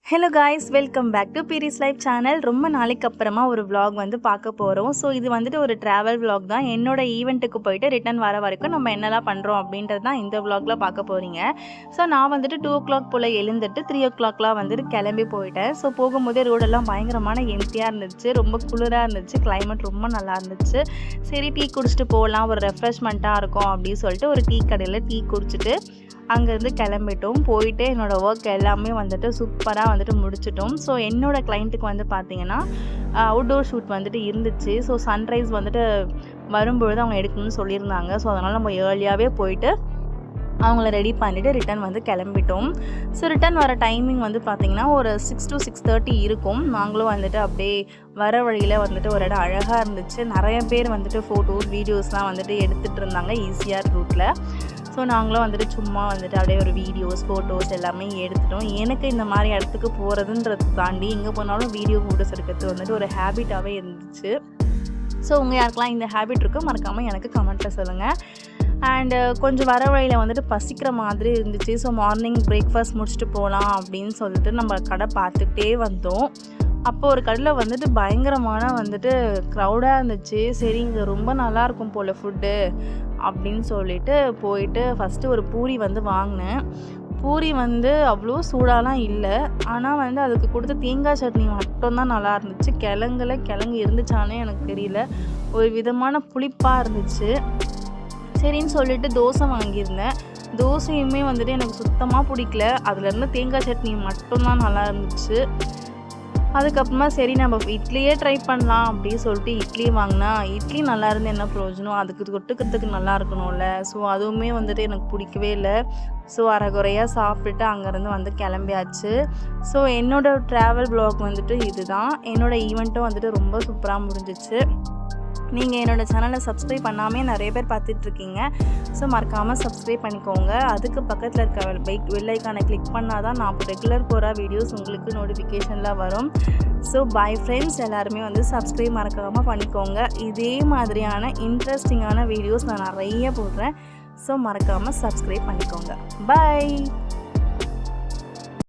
Hello guys, welcome back to பீரிஸ் life channel. ரொம்ப நாளைக்கு அப்புறமா ஒரு vlog வந்து பார்க்க போகிறோம். ஸோ இது வந்துட்டு ஒரு ட்ராவல் vlog தான். என்னோட ஈவெண்ட்டுக்கு போயிட்டு ரிட்டன் வர வரைக்கும் நம்ம என்னெல்லாம் பண்ணுறோம் அப்படின்றது தான் இந்த vlogல பார்க்க போகிறீங்க. ஸோ நான் வந்துட்டு 2 o'clock போல் எழுந்துட்டு 3 o'clockலாம் வந்துட்டு கிளம்பி போயிட்டேன். ஸோ போகும்போதே ரோடெல்லாம் பயங்கரமான எம்டியாக இருந்துச்சு, ரொம்ப குளிராக இருந்துச்சு, கிளைமேட் ரொம்ப நல்லா இருந்துச்சு. சரி டீ குடிச்சிட்டு போகலாம், ஒரு ரெஃப்ரெஷ்மெண்ட்டாக இருக்கும் அப்படின்னு சொல்லிட்டு ஒரு டீ கடையில் டீ குடிச்சிட்டு அங்கேருந்து கிளம்பிட்டோம். போயிட்டு என்னோடய ஒர்க் எல்லாமே வந்துட்டு சூப்பராக வந்துட்டு முடிச்சிட்டோம். ஸோ என்னோடய கிளைண்ட்டுக்கு வந்து பார்த்திங்கன்னா அவுட்டோர் ஷூட் வந்துட்டு இருந்துச்சு. ஸோ சன்ரைஸ் வந்துட்டு வரும்பொழுது அவங்க எடுக்கணும்னு சொல்லியிருந்தாங்க. ஸோ அதனால் நம்ம ஏர்லியாகவே போயிட்டு அவங்கள ரெடி பண்ணிவிட்டு ரிட்டன் வந்து கிளம்பிட்டோம். ஸோ ரிட்டன் வர டைமிங் வந்து பார்த்திங்கன்னா ஒரு 6 to 6:30 இருக்கும். நாங்களும் வந்துட்டு அப்படியே வர வழியில் வந்துட்டு ஒரு இடம் அழகாக இருந்துச்சு. நிறைய பேர் வந்துட்டு ஃபோட்டோஸ் வீடியோஸ்லாம் வந்துட்டு எடுத்துகிட்டு இருந்தாங்க ஈஸியாக ரூட்டில். ஸோ நாங்களும் வந்துட்டு சும்மா வந்துட்டு அப்படியே ஒரு வீடியோஸ் ஃபோட்டோஸ் எல்லாமே எடுத்துட்டோம். எனக்கு இந்த மாதிரி இடத்துக்கு போகிறதுன்றது தாண்டி எங்கே போனாலும் வீடியோ ஃபோட்டோஸ் எடுக்கிறது வந்துட்டு ஒரு ஹேபிட்டாகவே இருந்துச்சு. ஸோ உங்கள் யாருக்கெல்லாம் இந்த ஹேபிட் இருக்கோ மறக்காமல் எனக்கு கமெண்ட்டில் சொல்லுங்கள். அண்டு கொஞ்சம் வர வழியில் வந்துட்டு பசிக்கிற மாதிரி இருந்துச்சு. ஸோ மார்னிங் பிரேக்ஃபாஸ்ட் முடிச்சுட்டு போகலாம் அப்படின்னு சொல்லிட்டு நம்ம கடை பார்த்துக்கிட்டே வந்தோம். அப்போ ஒரு கடையில் வந்துட்டு பயங்கரமான வந்துட்டு க்ரௌடாக இருந்துச்சு. சரி இங்கே ரொம்ப நல்லாயிருக்கும் போல் ஃபுட்டு அப்படின்னு சொல்லிட்டு போயிட்டு ஃபஸ்ட்டு ஒரு பூரி வந்து வாங்கினேன். பூரி வந்து அவ்வளோ சூடாலாம் இல்லை, ஆனால் வந்து அதுக்கு கொடுத்த தேங்காய் சட்னி மட்டும்தான் நல்லா இருந்துச்சு. கிழங்கு இருந்துச்சானே எனக்கு தெரியல, ஒரு விதமான புளிப்பாக இருந்துச்சு. சரின்னு சொல்லிட்டு தோசை வாங்கியிருந்தேன். தோசையுமே வந்துட்டு எனக்கு சுத்தமாக பிடிக்கல, அதுலேருந்து தேங்காய் சட்னி மட்டும்தான் நல்லா இருந்துச்சு. அதுக்கப்புறமா சரி நம்ம இட்லியே ட்ரை பண்ணலாம் அப்படின்னு சொல்லிட்டு இட்லி வாங்கினா, இட்லி நல்லா இருந்து என்ன பிரயோஜனம், அதுக்கு தொட்டுக்கிறதுக்கு நல்லா இருக்கணும்ல. ஸோ அதுவுமே வந்துட்டு எனக்கு பிடிக்கவே இல்லை. ஸோ அரைகுறையாக சாப்பிட்டுட்டு அங்கேருந்து வந்து கிளம்பியாச்சு. ஸோ என்னோடய ட்ராவல் vlog வந்துட்டு இதுதான். என்னோடய ஈவெண்ட்டும் வந்துட்டு ரொம்ப சூப்பராக முடிஞ்சிச்சு. நீங்கள் என்னோடய சேனலை சப்ஸ்கிரைப் பண்ணாமல் நிறைய பேர் பார்த்துட்ருக்கீங்க. ஸோ மறக்காமல் சப்ஸ்கிரைப் பண்ணிக்கோங்க. அதுக்கு பக்கத்தில் இருக்க பெல் ஐக்கானை கிளிக் பண்ணால் தான் நான் ரெகுலர் போகிற வீடியோஸ் உங்களுக்கு நோட்டிஃபிகேஷனில் வரும். ஸோ பை ஃப்ரெண்ட்ஸ், எல்லாருமே வந்து சப்ஸ்கிரைப் மறக்காமல் பண்ணிக்கோங்க. இதே மாதிரியான இன்ட்ரெஸ்டிங்கான வீடியோஸ் நான் நிறைய போடுறேன். ஸோ மறக்காமல் சப்ஸ்கிரைப் பண்ணிக்கோங்க. பை.